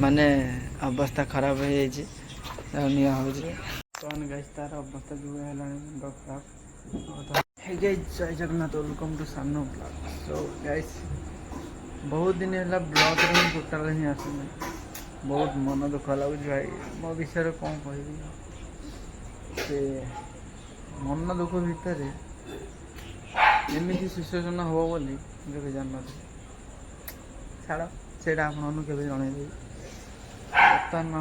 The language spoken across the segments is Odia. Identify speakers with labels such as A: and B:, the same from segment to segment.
A: ମାନେ ଅବସ୍ଥା ଖରାପ ହେଇଯାଇଛି ଆଉ ନିଆଁ ହେଉଛି କଣ ଗାଇସ୍ ତାର ଅବସ୍ଥା ଯେଉଁ ହେଲାଣି ମୁଣ୍ଡ ଖରାପ। Hey guys Jai Jagannath welcome to ସାନ ବ୍ଲଗ୍। ସୋ ଗାଇସ୍ ବହୁତ ଦିନ ହେଲା ବ୍ଲଗ୍ରେ ହିଁ ଟୋଟାଲ୍ ହିଁ ଆସୁନି। ବହୁତ ମନ ଦୁଃଖ ଲାଗୁଛି ଭାଇ ମୋ ବିଷୟରେ କ'ଣ କହିବି। ସେ ମନ ଦୁଃଖ ଭିତରେ ଏମିତି ସିଚୁଏସନ୍ ହେବ ବୋଲି ମୁଁ କେବେ ଜାଣିନଥିଲି। ଛାଡ଼ ସେଇଟା ଆପଣମାନଙ୍କୁ କେବେ ଜଣେଇଦେବି। ବର୍ତ୍ତମାନ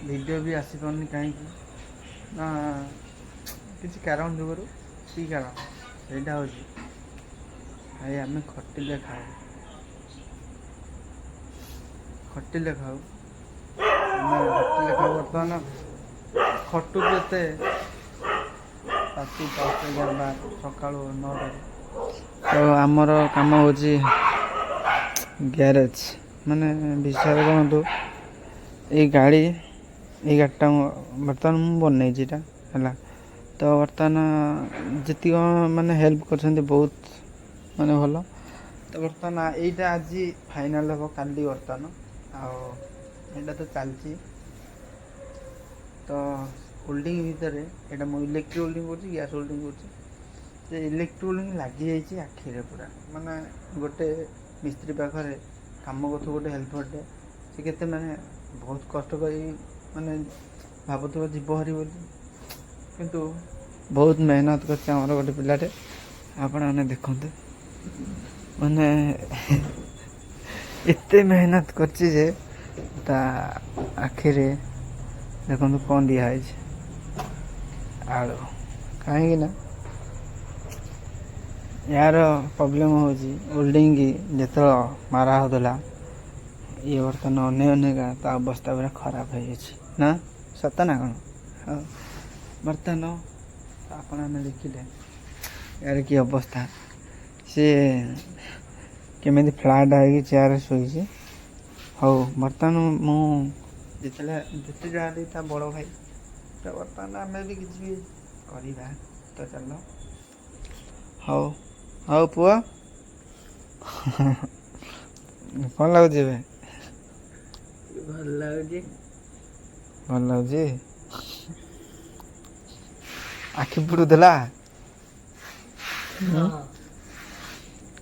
A: ଭିଡ଼ିଓ ବି ଆସିପାରୁନି କାହିଁକି ନା କିଛି କାରଣ ଯୁଗରୁ। କି କାରଣ ସେଇଟା ହେଉଛି ଭାଇ ଆମେ ଖଟିଲେ ଖାଉ ବର୍ତ୍ତମାନ ଖଟୁଛୁ ଏତେ ରାତି 10, 11, ସକାଳୁ 9ଟାରେ। ତ ଆମର କାମ ହେଉଛି ଗ୍ୟାରେଜ୍। ମାନେ ବିଶ୍ୱାସ କରନ୍ତୁ ଏଇ ଗାଡ଼ିଟା ବର୍ତ୍ତମାନ ମୁଁ ବନେଇଛି ଏଇଟା ହେଲା। ତ ବର୍ତ୍ତମାନ ଯେତିକ ମାନେ ହେଲ୍ପ କରିଛନ୍ତି ବହୁତ ମାନେ ଭଲ। ତ ବର୍ତ୍ତମାନ ଏଇଟା ଆଜି ଫାଇନାଲ୍ ହେବ କାଲି ବର୍ତ୍ତମାନ ଆଉ ଏଇଟା ତ ଚାଲିଛି। ତ ହୋଲ୍ଡିଂ ଭିତରେ ଏଇଟା ମୁଁ ଇଲେକ୍ଟ୍ରିକ୍ ହୋଲ୍ଡିଂ କରୁଛି, ଗ୍ୟାସ୍ ହୋଲ୍ଡିଂ କରୁଛି। ସେ ଇଲେକ୍ଟ୍ରିକ୍ ହୋଲ୍ଡିଂ ଲାଗିଯାଇଛି ଆଖିରେ ପୁରା। ମାନେ ଗୋଟେ ମିସ୍ତ୍ରୀ ପାଖରେ କାମ କରୁଥିବ ଗୋଟେ ହେଲ୍ପରଟେ, ସେ କେତେ ମାନେ ବହୁତ କଷ୍ଟ କରି ମାନେ ଭାବୁଥିବ ଯିବ ହାରି ବୋଲି, କିନ୍ତୁ ବହୁତ ମେହନତ କରିଛି ଆମର ଗୋଟେ ପିଲାଟେ। ଆପଣମାନେ ଦେଖନ୍ତୁ ମାନେ ଏତେ ମେହନତ କରିଛି ଯେ ତା ଆଖିରେ ଦେଖନ୍ତୁ କ'ଣ ଦିଆହେଇଛି ଆଳୁ। କାହିଁକି ନା ଏହାର ପ୍ରୋବ୍ଲେମ୍ ହେଉଛି ହୋଲ୍ଡିଙ୍ଗ ଯେତେବେଳେ ମାରା ହେଉଥିଲା ଇଏ ବର୍ତ୍ତମାନ ଅନେକା ତା ଅବସ୍ଥା ପୁରା ଖରାପ ହେଇଯାଇଛି। ନା ସତ ନା କ'ଣ? ଆଉ ବର୍ତ୍ତମାନ ଆପଣମାନେ ଦେଖିଲେ ଏହାର କି ଅବସ୍ଥା। ସିଏ କେମିତି ଫ୍ଲାଟ୍ ହେଇକି ଚେୟାରରେ ଶୋଇଛି। ହଉ ବର୍ତ୍ତମାନ ମୁଁ ଯେତେ ଯାହା ତା ବଡ଼ ଭାଇ, ତ ବର୍ତ୍ତମାନ ଆମେ ବି କିଛି କରିବା। ତ ଚାଲ ହଉ ପୁଅ କ'ଣ ଲାଗୁଛି ଏବେ? ଭଲ ଲାଗୁଛି। ଆଖି ପୁଡ଼ୁଥିଲା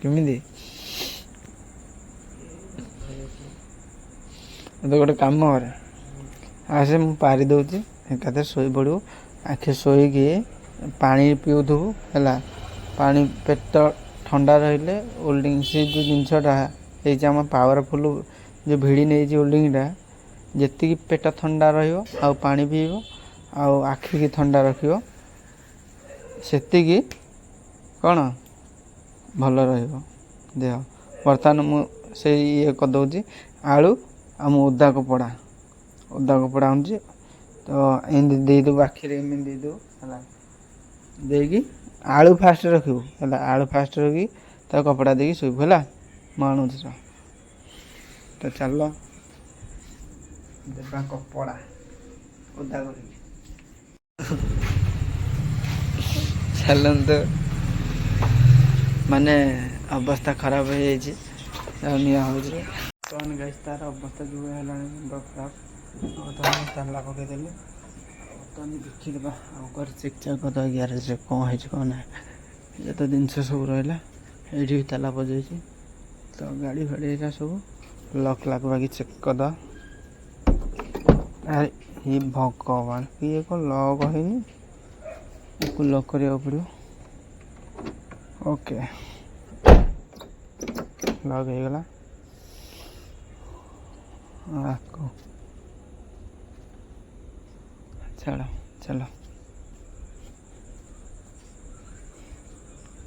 A: କେମିତି? ଏବେ ଗୋଟେ କାମ କରେ, ଆସେ ମୁଁ ପାରି ଦେଉଛି ଏକାଥରେ ଶୋଇପଡ଼ିବୁ। ଆଖି ଶୋଇକି ପାଣି ପିଉଥିବୁ ହେଲା। ପାଣି ପେଟ ଥଣ୍ଡା ରହିଲେ ହୋଲ୍ଡିଂ ସେ ଯେଉଁ ଜିନିଷଟା ହେଇଛି ଆମ ପାୱାରଫୁଲ୍ ଯେଉଁ ଭିଡ଼ି ନେଇଛି ହୋଲ୍ଡିଂଟା, ଯେତିକି ପେଟ ଥଣ୍ଡା ରହିବ ଆଉ ପାଣି ପିଇବ ଆଉ ଆଖିକି ଥଣ୍ଡା ରଖିବ, ସେତିକି କ'ଣ ଭଲ ରହିବ ଦେହ। ବର୍ତ୍ତମାନ ମୁଁ ସେଇ ଇଏ କରିଦେଉଛି ଆଳୁ ଆଉ ମୁଁ ଓଦା କପଡ଼ା ଆଣୁଛି। ତ ଏମିତି ଦେଇଦେବୁ ଆଖିରେ, ଏମିତି ଦେଇଦେବୁ ହେଲା। ଦେଇକି ଆଳୁ ଫାଷ୍ଟ ରଖିବୁ ହେଲା। ଆଳୁ ଫାଷ୍ଟ ରଖିକି ତାକୁ କପଡ଼ା ଦେଇକି ଶୋଇବୁ ହେଲା। ମୁଁ ଆଣୁଛି ତ ଚାଲ ଦେବା କପଡ଼ା ଓଦା କରିକି। ଚାଲନ୍ତୁ। ମାନେ ଅବସ୍ଥା ଖରାପ ହେଇଯାଇଛି ଆଉ ନିଆଁ ହେଉଛି କ'ଣ ଗାଇସ୍ ତାର ଅବସ୍ଥା ଯେଉଁ ହେଲାଣି ମୁଣ୍ଡ ଖରାପ। ବର୍ତ୍ତମାନ ତାଲା ପକାଇଦେଲି। ବର୍ତ୍ତମାନ ଦେଖିଦେବା ଆଉ ଘରେ ଚେକ୍ କରିଦେବା ଗ୍ୟାରେଜ୍ରେ କ'ଣ ହେଇଛି କ'ଣ ନାହିଁ। ଏ ତ ଜିନିଷ ସବୁ ରହିଲା ଏଇଠି ବି ତାଲା ପଜାଇଛି। ତ ଗାଡ଼ି ଫାଡ଼ି ଏଇଟା ସବୁ ଲକ୍ ବାକି ଚେକ୍ କରିଦେବା। ଆରେ ଇ ଭଗବାନ ଇଏ କ'ଣ ଲକ୍ ହେଇନି, ୟାକୁ ଲକ୍ କରିବାକୁ ପଡ଼ିବ। ଓକେ ଲକ୍ ହେଇଗଲା। ଆକୁ ଚାଲ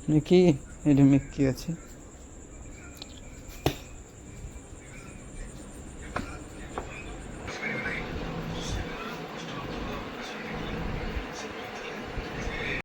A: ମିକି, ଏଇଠି ମିକି ଅଛି।